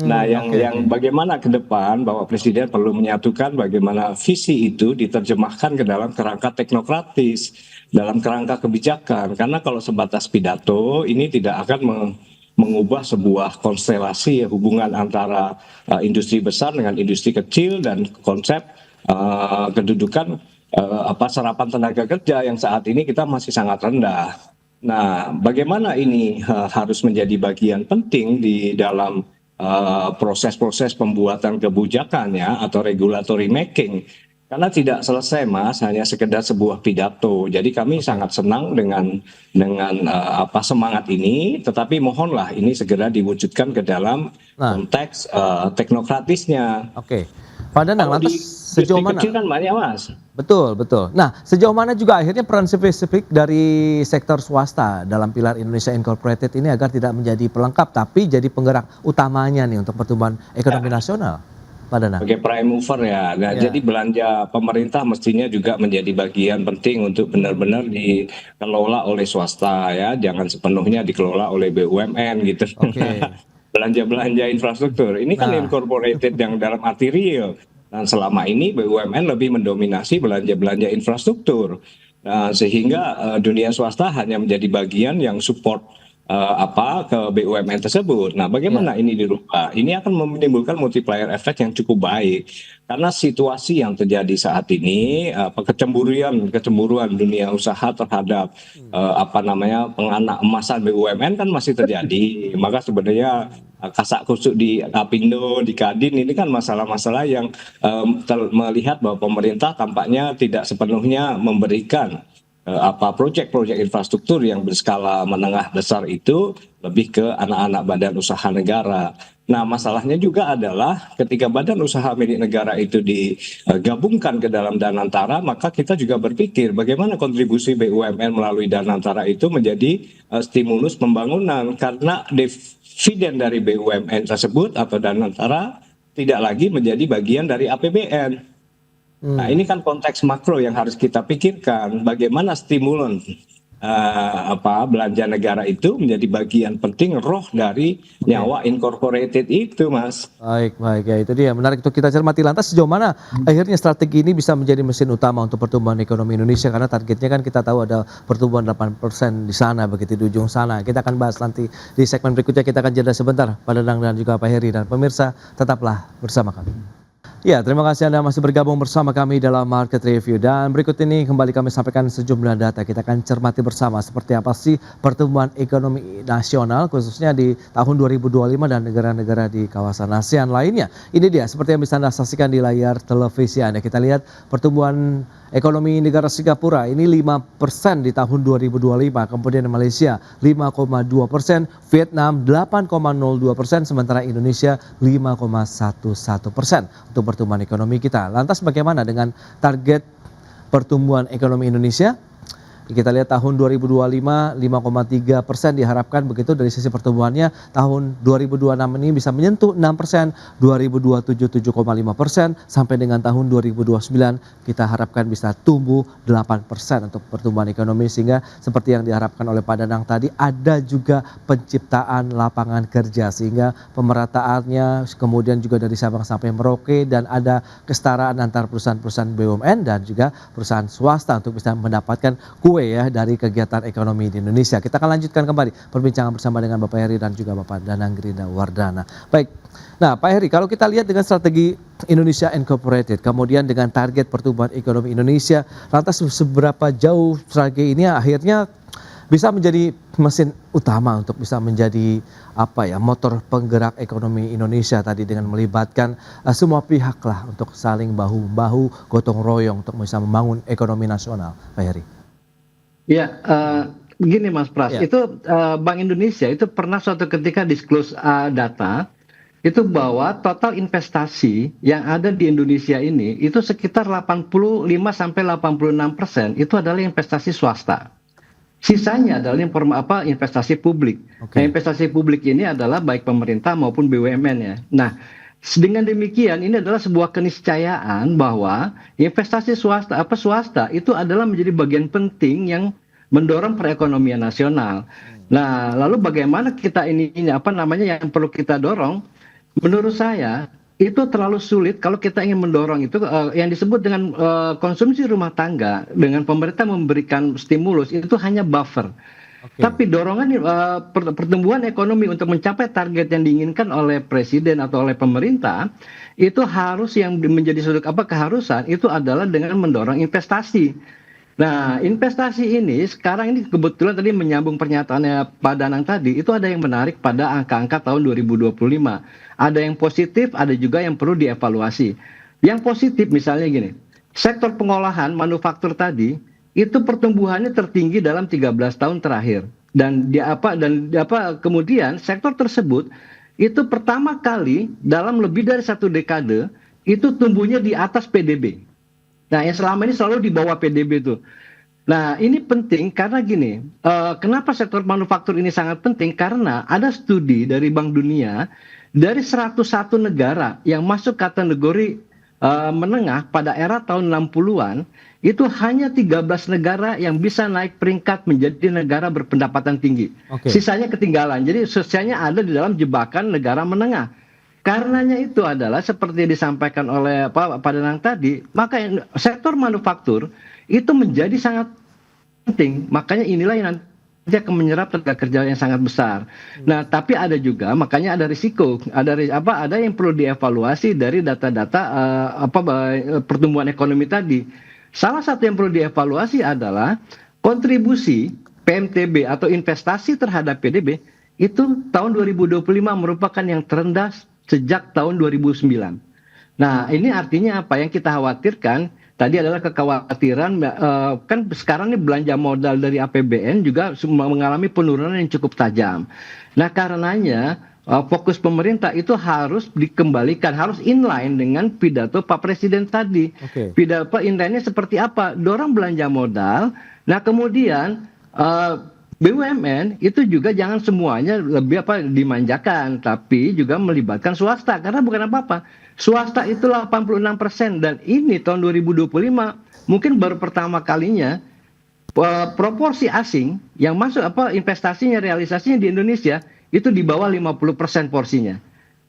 Nah, yang bagaimana ke depan bahwa Presiden perlu menyatukan bagaimana visi itu diterjemahkan ke dalam kerangka teknokratis, dalam kerangka kebijakan. Karena kalau sebatas pidato ini tidak akan mengubah sebuah konstelasi hubungan antara industri besar dengan industri kecil dan konsep kedudukan serapan tenaga kerja yang saat ini kita masih sangat rendah. Nah, bagaimana ini harus menjadi bagian penting di dalam proses-proses pembuatan kebijakan ya atau regulatory making. Karena tidak selesai Mas, hanya sekedar sebuah pidato. Jadi kami sangat senang dengan apa semangat ini, tetapi mohonlah ini segera diwujudkan ke dalam Nah, konteks teknokratisnya. oke. Pak Danang, Kalau di lantas sejauh industri mana? kecil kan banyak Mas. Betul, betul. Nah, sejauh mana juga akhirnya peran spesifik dari sektor swasta dalam pilar Indonesia Incorporated ini agar tidak menjadi pelengkap, tapi jadi penggerak utamanya nih untuk pertumbuhan ekonomi nasional, Pak Danang? Sebagai prime mover ya. Nah, Ya. jadi belanja pemerintah mestinya juga menjadi bagian penting untuk benar-benar dikelola oleh swasta ya, jangan sepenuhnya dikelola oleh BUMN gitu. Oke. Belanja-belanja infrastruktur ini kan Nah, incorporated yang dalam arti real. Dan selama ini BUMN lebih mendominasi belanja-belanja infrastruktur. Nah, sehingga dunia swasta hanya menjadi bagian yang support ke BUMN tersebut. Nah, bagaimana ini dirubah? Ini akan menimbulkan multiplier effect yang cukup baik. Karena situasi yang terjadi saat ini, kecemburuan dunia usaha terhadap penganak emasan BUMN kan masih terjadi. Maka sebenarnya kasak kusuk di Apindo, di Kadin ini kan masalah-masalah yang melihat bahwa pemerintah tampaknya tidak sepenuhnya memberikan proyek-proyek infrastruktur yang berskala menengah besar itu lebih ke anak-anak badan usaha negara. Nah, masalahnya juga adalah ketika badan usaha milik negara itu digabungkan ke dalam Danantara, maka kita juga berpikir bagaimana kontribusi BUMN melalui Danantara itu menjadi stimulus pembangunan, karena dividen dari BUMN tersebut atau Danantara tidak lagi menjadi bagian dari APBN. Nah, ini kan konteks makro yang harus kita pikirkan, bagaimana stimulan belanja negara itu menjadi bagian penting roh dari nyawa incorporated itu, Mas. baik, baik ya itu dia menarik untuk kita cermati. Lantas sejauh mana akhirnya strategi ini bisa menjadi mesin utama untuk pertumbuhan ekonomi Indonesia, karena targetnya kan kita tahu ada pertumbuhan 8% di sana, begitu di ujung sana. Kita akan bahas nanti di segmen berikutnya, kita akan jeda sebentar Pak Danang dan juga Pak Heri, dan pemirsa tetaplah bersama kami. Ya, terima kasih Anda masih bergabung bersama kami dalam Market Review. Dan berikut ini kembali kami sampaikan sejumlah data. Kita akan cermati bersama seperti apa sih pertumbuhan ekonomi nasional khususnya di tahun 2025 dan negara-negara di kawasan ASEAN lainnya. Ini dia seperti yang bisa Anda saksikan di layar televisi Anda. Kita lihat pertumbuhan ekonomi negara Singapura ini 5% di tahun 2025, kemudian Malaysia 5,2%, Vietnam 8,02%, sementara Indonesia 5,11% untuk pertumbuhan ekonomi kita. Lantas bagaimana dengan target pertumbuhan ekonomi Indonesia? Kita lihat tahun 2025 5,3% diharapkan begitu dari sisi pertumbuhannya. Tahun 2026 ini bisa menyentuh 6%, 2027 7,5%, sampai dengan tahun 2029 kita harapkan bisa tumbuh 8% untuk pertumbuhan ekonomi, sehingga seperti yang diharapkan oleh Pak Danang tadi ada juga penciptaan lapangan kerja sehingga pemerataannya kemudian juga dari Sabang sampai Merauke, dan ada kesetaraan antara perusahaan-perusahaan BUMN dan juga perusahaan swasta untuk bisa mendapatkan ya dari kegiatan ekonomi di Indonesia. Kita akan lanjutkan kembali perbincangan bersama dengan Bapak Heri dan juga Bapak Danang Grinda Wardana. Baik, nah Pak Heri, kalau kita lihat dengan strategi Indonesia Incorporated, kemudian dengan target pertumbuhan ekonomi Indonesia, lantas seberapa jauh strategi ini akhirnya bisa menjadi mesin utama untuk bisa menjadi motor penggerak ekonomi Indonesia tadi, dengan melibatkan semua pihak lah untuk saling bahu-bahu, gotong royong untuk bisa membangun ekonomi nasional, Pak Heri? Ya, begini Mas Pras, itu Bank Indonesia itu pernah suatu ketika disclose data itu bahwa total investasi yang ada di Indonesia ini itu sekitar 85 sampai 86% itu adalah investasi swasta. Sisanya adalah investasi publik. Nah, investasi publik ini adalah baik pemerintah maupun BUMN ya. Nah, dengan demikian ini adalah sebuah keniscayaan bahwa investasi swasta itu adalah menjadi bagian penting yang mendorong perekonomian nasional. Nah, lalu bagaimana kita yang perlu kita dorong? Menurut saya itu terlalu sulit kalau kita ingin mendorong itu yang disebut dengan konsumsi rumah tangga, dengan pemerintah memberikan stimulus itu hanya buffer. Tapi dorongan pertumbuhan ekonomi untuk mencapai target yang diinginkan oleh presiden atau oleh pemerintah itu harus, yang menjadi keharusan itu adalah dengan mendorong investasi. Nah, investasi ini sekarang ini kebetulan tadi menyambung pernyataannya Pak Danang tadi, itu ada yang menarik pada angka-angka tahun 2025. Ada yang positif, ada juga yang perlu dievaluasi. Yang positif misalnya gini, sektor pengolahan manufaktur tadi itu pertumbuhannya tertinggi dalam 13 tahun terakhir. Dan kemudian sektor tersebut itu pertama kali dalam lebih dari 1 dekade itu tumbuhnya di atas PDB. Nah, yang selama ini selalu di bawah PDB itu. Nah, ini penting karena gini, kenapa sektor manufaktur ini sangat penting? Karena ada studi dari Bank Dunia, dari 101 negara yang masuk kategori menengah pada era tahun 60-an, itu hanya 13 negara yang bisa naik peringkat menjadi negara berpendapatan tinggi. Sisanya ketinggalan. Jadi sisanya ada di dalam jebakan negara menengah. Karenanya itu adalah seperti disampaikan oleh Pak Danang tadi, maka sektor manufaktur itu menjadi sangat penting. Makanya inilah yang nanti akan menyerap tenaga kerja yang sangat besar. Nah, tapi ada juga, makanya ada risiko, ada yang perlu dievaluasi dari data-data pertumbuhan ekonomi tadi. Salah satu yang perlu dievaluasi adalah kontribusi PMTB atau investasi terhadap PDB itu tahun 2025 merupakan yang terendah sejak tahun 2009. Nah, ini artinya apa? Yang kita khawatirkan tadi adalah kekhawatiran, kan sekarang ini belanja modal dari APBN juga mengalami penurunan yang cukup tajam. Nah, karenanya fokus pemerintah itu harus dikembalikan, harus inline dengan pidato Pak Presiden tadi. Pidato inline-nya seperti apa? Dorong belanja modal. Nah, kemudian BUMN itu juga jangan semuanya lebih dimanjakan, tapi juga melibatkan swasta, karena bukan apa-apa. Swasta itu 86% dan ini tahun 2025 mungkin baru pertama kalinya proporsi asing yang masuk investasinya, realisasinya di Indonesia itu di bawah 50% porsinya.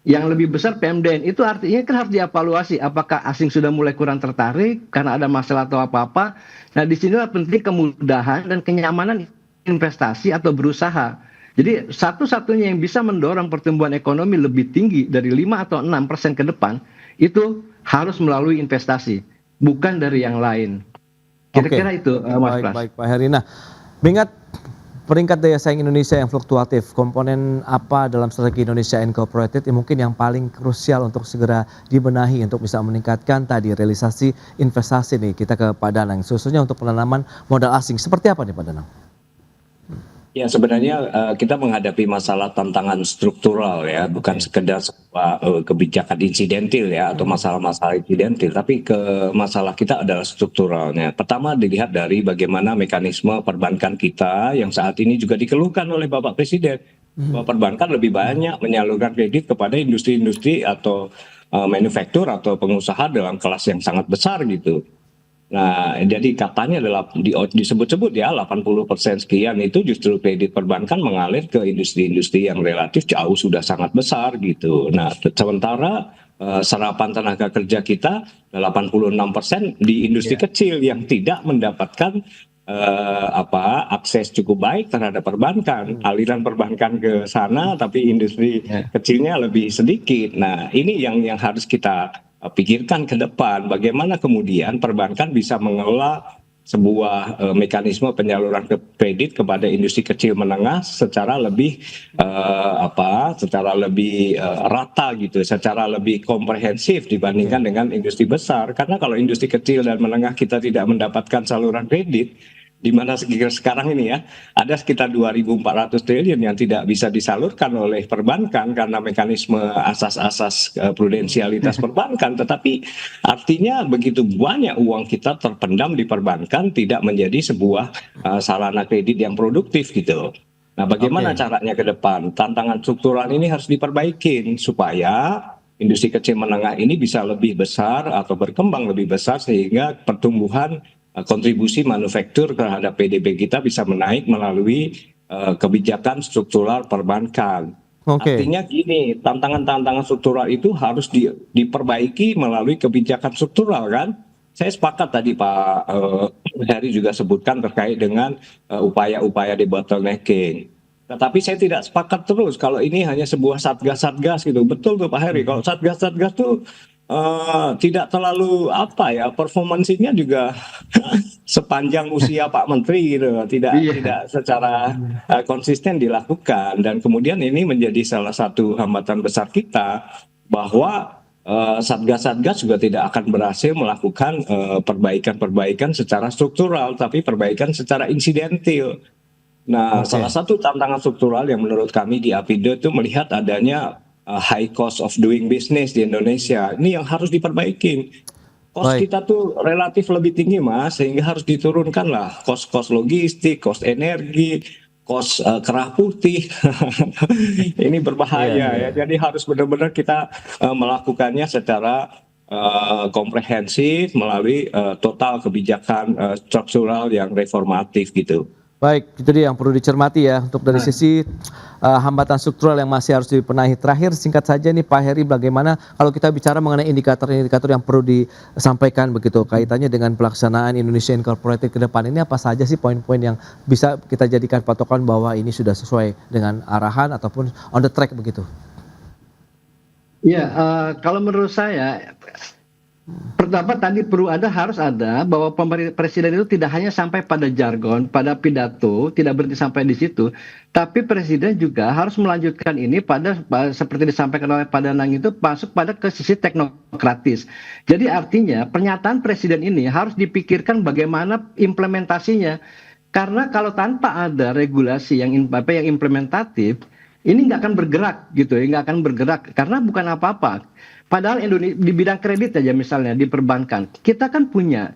Yang lebih besar PMDN, itu artinya kan harus dievaluasi apakah asing sudah mulai kurang tertarik karena ada masalah atau apa-apa. Nah, disinilah penting kemudahan dan kenyamanan investasi atau berusaha. Jadi satu-satunya yang bisa mendorong pertumbuhan ekonomi lebih tinggi dari 5 atau 6% ke depan itu harus melalui investasi, bukan dari yang lain. Kira-kira itu Mas Pras. Baik Pak Heri. Nah, mengingat peringkat daya saing Indonesia yang fluktuatif, komponen apa dalam strategi Indonesia Incorporated yang mungkin yang paling krusial untuk segera dibenahi untuk bisa meningkatkan tadi realisasi investasi nih kita ke Pak Danang, khususnya untuk penanaman modal asing. Seperti apa nih Pak Danang? Ya, sebenarnya kita menghadapi masalah tantangan struktural ya, bukan sekedar sebuah kebijakan insidentil ya atau masalah-masalah insidentil, tapi masalah kita adalah strukturalnya. Pertama dilihat dari bagaimana mekanisme perbankan kita yang saat ini juga dikeluhkan oleh Bapak Presiden. Bahwa perbankan lebih banyak menyalurkan kredit kepada industri-industri atau manufaktur atau pengusaha dalam kelas yang sangat besar gitu. Nah, jadi katanya adalah disebut-sebut ya 80% sekian itu justru kredit perbankan mengalir ke industri-industri yang relatif jauh sudah sangat besar gitu. Nah, sementara serapan tenaga kerja kita 86% di industri kecil yang tidak mendapatkan akses cukup baik terhadap perbankan. Aliran perbankan ke sana tapi industri kecilnya lebih sedikit. Nah, ini yang harus kita pikirkan ke depan, bagaimana kemudian perbankan bisa mengelola sebuah mekanisme penyaluran kredit kepada industri kecil menengah secara lebih rata gitu, secara lebih komprehensif dibandingkan dengan industri besar. Karena kalau industri kecil dan menengah kita tidak mendapatkan saluran kredit, di mana sekarang ini ya ada sekitar 2.400 triliun yang tidak bisa disalurkan oleh perbankan karena mekanisme asas-asas prudensialitas perbankan, tetapi artinya begitu banyak uang kita terpendam di perbankan tidak menjadi sebuah sarana kredit yang produktif gitu. Nah, bagaimana caranya ke depan? Tantangan struktural ini harus diperbaikin supaya industri kecil menengah ini bisa lebih besar atau berkembang lebih besar sehingga pertumbuhan kontribusi manufaktur terhadap PDB kita bisa menaik melalui kebijakan struktural perbankan. Artinya gini, tantangan-tantangan struktural itu harus diperbaiki melalui kebijakan struktural kan. Saya sepakat tadi Pak Heri juga sebutkan terkait dengan upaya-upaya debottlenecking. Tetapi saya tidak sepakat terus kalau ini hanya sebuah satgas-satgas gitu. Betul tuh Pak Heri, kalau satgas-satgas tuh tidak terlalu performansinya juga sepanjang usia Pak Menteri gitu, tidak secara konsisten dilakukan, dan kemudian ini menjadi salah satu hambatan besar kita bahwa satgas-satgas juga tidak akan berhasil melakukan perbaikan-perbaikan secara struktural, tapi perbaikan secara insidentil. Nah, salah satu tantangan struktural yang menurut kami di Apindo itu melihat adanya high cost of doing business di Indonesia. Ini yang harus diperbaikin. Cost kita tuh relatif lebih tinggi, Mas, sehingga harus diturunkan lah. Cost logistik, cost energi, cost kerah putih. Ini berbahaya ya. Jadi harus benar-benar kita melakukannya secara komprehensif melalui total kebijakan struktural yang reformatif gitu. Baik, itu dia yang perlu dicermati ya untuk dari sisi hambatan struktural yang masih harus dibenahi. Terakhir singkat saja nih Pak Heri, bagaimana kalau kita bicara mengenai indikator-indikator yang perlu disampaikan begitu kaitannya dengan pelaksanaan Indonesia Incorporated ke depan ini, apa saja sih poin-poin yang bisa kita jadikan patokan bahwa ini sudah sesuai dengan arahan ataupun on the track begitu? Ya, kalau menurut saya pertama tadi harus ada bahwa presiden itu tidak hanya sampai pada jargon, pada pidato, tidak berhenti sampai di situ, tapi presiden juga harus melanjutkan ini pada seperti disampaikan oleh Pak Danang itu masuk pada ke sisi teknokratis. Jadi artinya pernyataan presiden ini harus dipikirkan bagaimana implementasinya. Karena kalau tanpa ada regulasi yang implementatif, ini nggak akan bergerak gitu ya, nggak akan bergerak karena bukan apa-apa. Padahal Indonesia di bidang kredit aja misalnya di perbankan, kita kan punya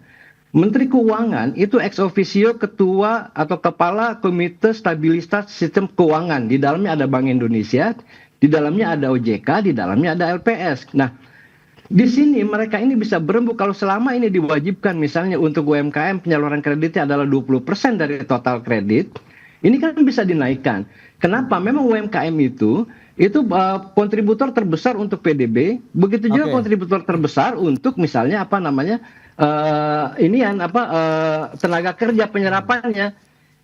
Menteri Keuangan itu ex officio ketua atau kepala Komite Stabilitas Sistem Keuangan. Di dalamnya ada Bank Indonesia, di dalamnya ada OJK, di dalamnya ada LPS. Nah, di sini mereka ini bisa berembuk kalau selama ini diwajibkan misalnya untuk UMKM penyaluran kreditnya adalah 20% dari total kredit, ini kan bisa dinaikkan. Kenapa? Memang UMKM itu kontributor terbesar untuk PDB, begitu juga kontributor terbesar untuk misalnya tenaga kerja penyerapannya.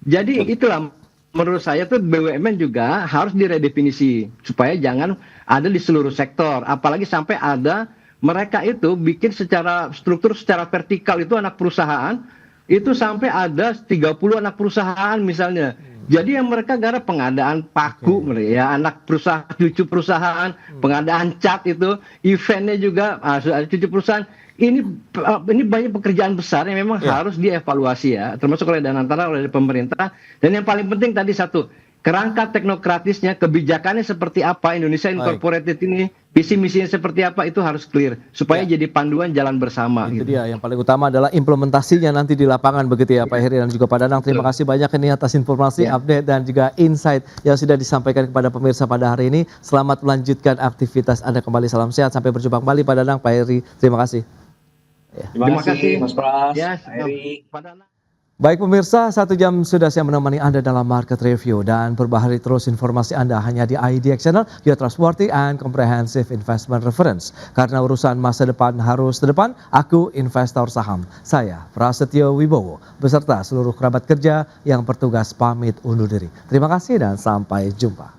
Jadi itulah menurut saya tuh BUMN juga harus diredefinisi supaya jangan ada di seluruh sektor, apalagi sampai ada mereka itu bikin secara struktur secara vertikal itu anak perusahaan itu sampai ada 30 anak perusahaan misalnya. Jadi yang mereka gara pengadaan paku, ya anak perusahaan, cucu perusahaan, pengadaan cat itu, eventnya juga cucu perusahaan. Ini banyak pekerjaan besar yang memang harus dievaluasi ya, termasuk oleh Danantara, oleh pemerintah. Dan yang paling penting tadi satu, kerangka teknokratisnya, kebijakannya seperti apa, Indonesia Incorporated ini, visi misinya seperti apa, itu harus clear supaya jadi panduan jalan bersama. Itu dia yang paling utama adalah implementasinya nanti di lapangan begitu ya Pak Heri dan juga Pak Danang. Terima kasih banyak ini atas informasi, update dan juga insight yang sudah disampaikan kepada pemirsa pada hari ini. Selamat melanjutkan aktivitas Anda kembali, salam sehat, sampai berjumpa kembali Pak Danang, Pak Heri. Terima kasih. Terima kasih Mas Pras, Ya, Pak Heri. Pak Danang. Baik pemirsa, 1 jam sudah saya menemani Anda dalam Market Review dan perbaharui terus informasi Anda hanya di IDX Channel, your trustworthy and comprehensive investment reference. Karena urusan masa depan harus terdepan, aku investor saham. Saya Prasetyo Wibowo beserta seluruh kerabat kerja yang bertugas pamit undur diri. Terima kasih dan sampai jumpa.